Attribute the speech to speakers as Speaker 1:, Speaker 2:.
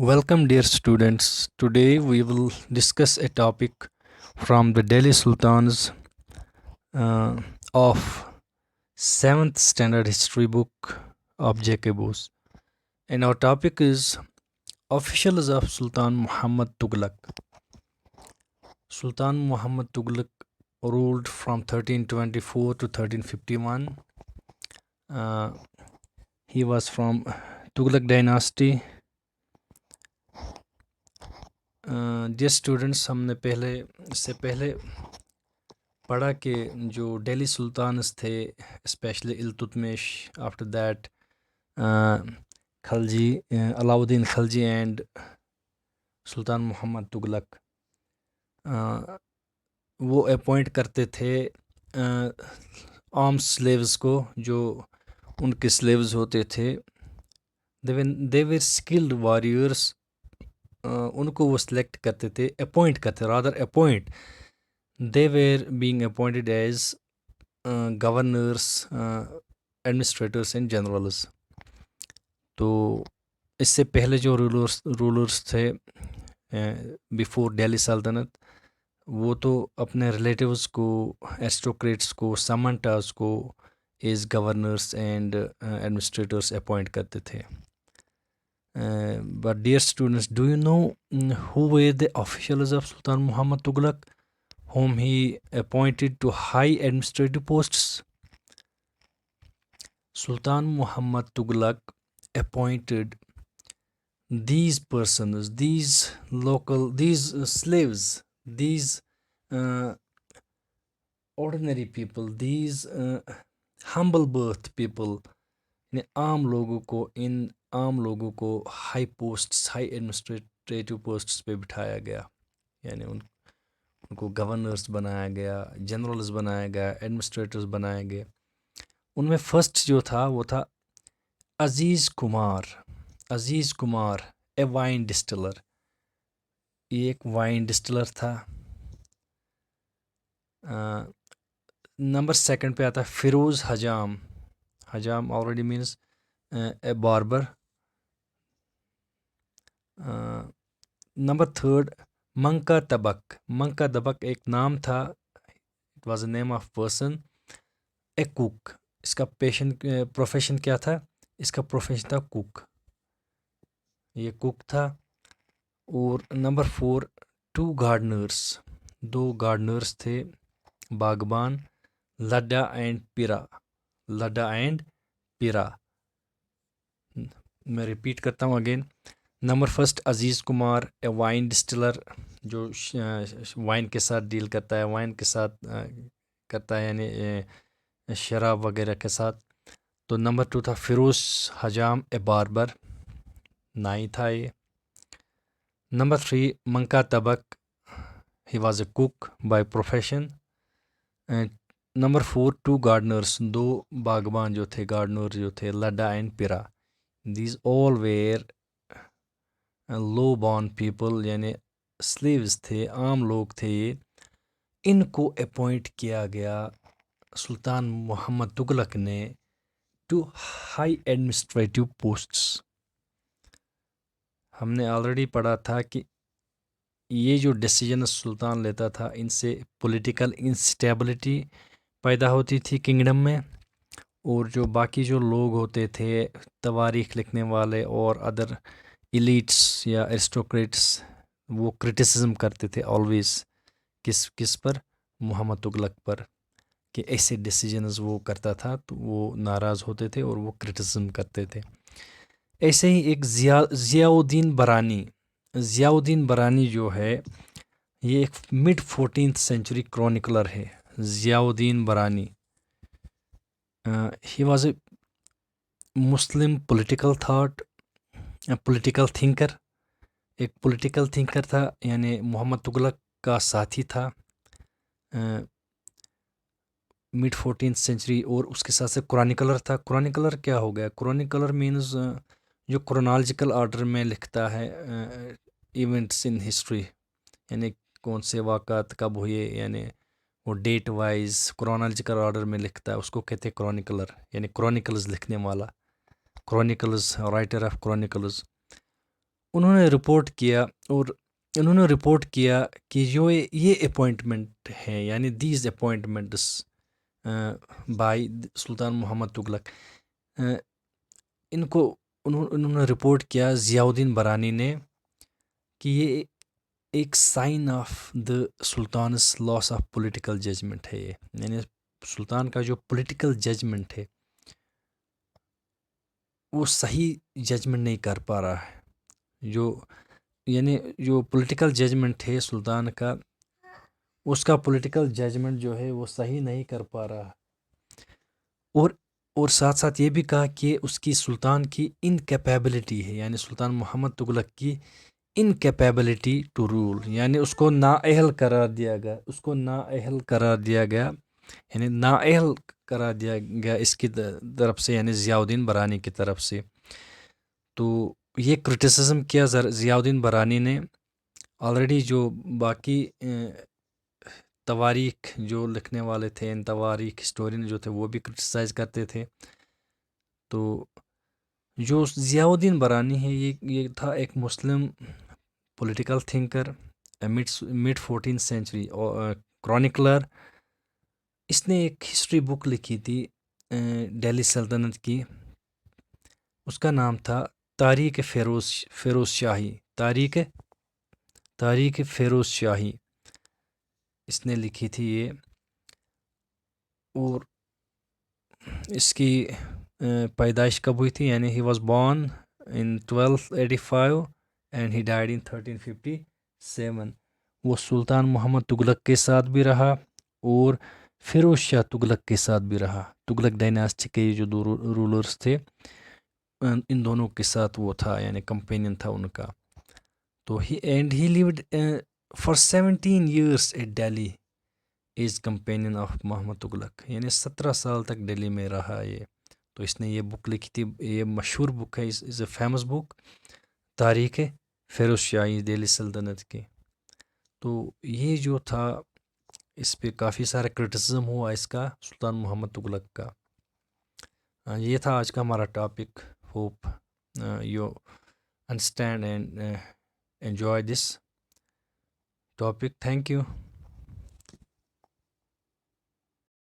Speaker 1: Welcome, dear students. Today we will discuss a topic from the Delhi Sultans uh, of 7th Standard History Book of J.K. Bose. And our topic is Officials of Sultan Muhammad Tughlaq. Sultan Muhammad Tughlaq ruled from 1324 to 1351. Uh, he was from Tughlaq dynasty. Dear students, ہم نے پہلے پڑھا کہ جو Delhi sultans تھے especially Iltutmish after that Khalji Alauddin Khalji and Sultan Muhammad Tughlaq وہ appoint کرتے تھے عام سلیوز کو جو ان کے سلیوز ہوتے تھے دے ور اسکلڈ واریئرس ان کو وہ سلیکٹ کرتے تھے اپوائنٹ کرتے rather appoint they were being appointed as governors, administrators and generals. تو اس سے پہلے جو رولرس تھے بیفور ڈیلی سلطنت وہ تو اپنے ریلیٹیوز کو ایسٹوکریٹس کو سمنٹاز کو as governors and administrators appoint کرتے تھے. But dear students, do you know who were the officials of Sultan Muhammad Tughlaq whom he appointed to high administrative posts? Sultan Muhammad Tughlaq appointed these persons, these slaves, these ordinary people, these humble birth people, ان عام لوگوں کو high posts high administrative posts پہ بٹھایا گیا، یعنی ان کو governors بنایا گیا، جنرلز بنایا گیا، ایڈمنسٹریٹرز بنایا گئے. ان میں فرسٹ جو تھا وہ تھا عزیز کمار اے وائن ڈسٹلر. یہ ایک وائن ڈسٹلر تھا. نمبر سیکنڈ پہ آتا ہے Firoz Hajjam already means a barber. Number third Manka Dabak ایک نام تھا، it was a name of person. A cook, اس کا پروفیشن کیا تھا؟ اس کا پروفیشن تھا کوک، یہ کوک تھا. اور نمبر فور دو گارڈنرس تھے باغبان، لڈا اینڈ پیرا. میں ریپیٹ کرتا ہوں اگین. نمبر فرسٹ عزیز کمار اے وائن ڈسٹلر، جو وائن کے ساتھ ڈیل کرتا ہے، وائن کے ساتھ کرتا ہے، یعنی شراب وغیرہ کے ساتھ. تو نمبر ٹو تھا فیروز حجام اے باربر، نائی تھا یہ. Number three Manka Tabak, he was a cook by profession. Number four two gardeners, دو باغبان جو تھے، گارڈنر جو تھے، Ladha and Pira. These all were low born people, یعنی سلیوز تھے، عام لوگ تھے یہ. ان کو اپوائنٹ کیا گیا سلطان محمد تغلق نے ٹو ہائی ایڈمنسٹریٹو پوسٹس. ہم نے آلریڈی پڑھا تھا کہ یہ جو ڈیسیجن سلطان لیتا تھا ان سے پولیٹیکل انسٹیبلٹی پیدا ہوتی تھی کنگڈم میں، اور جو باقی جو لوگ ہوتے تھے تواریخ لکھنے والے اور ادر ایلیٹس یا ایرسٹوکریٹس، وہ کرٹیسزم کرتے تھے آلویز. کس پر؟ محمد تغلق پر، کہ ایسے ڈیسیجنز وہ کرتا تھا تو وہ ناراض ہوتے تھے اور وہ کرٹیسزم کرتے تھے. ایسے ہی ایک ضیاء الدین برانی جو ہے یہ ایک مڈ 14th سینچری کرونیکلر ہے. Zia uddin Barani he was a Muslim political thinker, ایک پولیٹیکل تھنکر تھا، یعنی محمد تغلق کا ساتھی تھا مڈ 14th سینچری. اور اس کے ساتھ سے کرونیکلر تھا. کرونیکلر کیا ہو گیا؟ کرونیکلر مینز جو کرونالوجیکل آرڈر میں لکھتا ہے ایونٹس ان ہسٹری، یعنی کون سے واقعات کب ہوئے، یعنی وہ ڈیٹ وائز کرونالوجیکل آرڈر میں لکھتا ہے، اس کو کہتے ہیں کرونیکلر، یعنی کرونیکلز لکھنے والا، کرونیکلز، رائٹر آف کرونیکلز. انہوں نے رپورٹ کیا اور انہوں نے رپورٹ کیا کہ جو یہ اپوائنٹمنٹ ہے یعنی دیز اپوائنٹمنٹس بائی سلطان محمد تغلق، ان کو انہوں نے رپورٹ کیا ضیاء الدین برانی نے کہ یہ ایک sign of the sultans loss of political judgment ہے، یہ یعنی سلطان کا جو پولیٹیکل ججمنٹ ہے وہ صحیح ججمنٹ نہیں کر پا رہا ہے، یعنی جو پولیٹیکل ججمنٹ ہے سلطان کا، اس کا پولیٹیکل ججمنٹ جو ہے وہ صحیح نہیں کر پا رہا، اور ساتھ ساتھ یہ بھی کہا کہ اس کی سلطان کی انکیپیبلٹی ہے، یعنی سلطان محمد تغلق کی انکیپیبلٹی ٹو رول، یعنی اس کو نااہل قرار دیا گیا، یعنی نااہل قرار دیا گیا اس کی طرف سے، یعنی ضیاء الدین برانی کی طرف سے۔ تو یہ کرٹیسزم کیا ضیاء الدین برانی نے، آلریڈی جو باقی تواریخ جو لکھنے والے تھے، ان تواریخ ہسٹورین جو تھے وہ بھی کرٹیسائز کرتے تھے۔ تو جو ضیاء الدین برانی ہے یہ تھا ایک مسلم پولیٹیکل تھنکر، مڈ 14 سینچری کرونیکلر۔ اس نے ایک ہسٹری بک لکھی تھی دہلی سلطنت کی، اس کا نام تھا تاریخ فیروز شاہی، تاریخ فیروز شاہی اس نے لکھی تھی یہ، اور اس کی پیدائش کب ہوئی تھی، یعنی he was born in 1285 and he died ان 1357۔ وہ سلطان محمد تغلق کے ساتھ بھی رہا اور فیروز شاہ تغلق کے ساتھ بھی رہا، تغلق ڈائناسٹی کے جو دو رولرز تھے ان دونوں کے ساتھ وہ تھا، یعنی کمپینین تھا ان کا۔ تو he lived for 17 years at Delhi as companion of Muhammad Tughlaq, یعنی 17 سال تک دہلی میں رہا یہ۔ تو اس نے یہ بک لکھی تھی، یہ مشہور بک ہے، از اے فیمس بک، تاریخ فیروز شاہی دہلی سلطنت کی۔ تو یہ جو تھا اس پہ کافی سارا کرٹیسزم ہوا اس کا، سلطان محمد تغلق کا۔ یہ تھا آج کا ہمارا topic. Hope you understand and enjoy this topic. Thank you.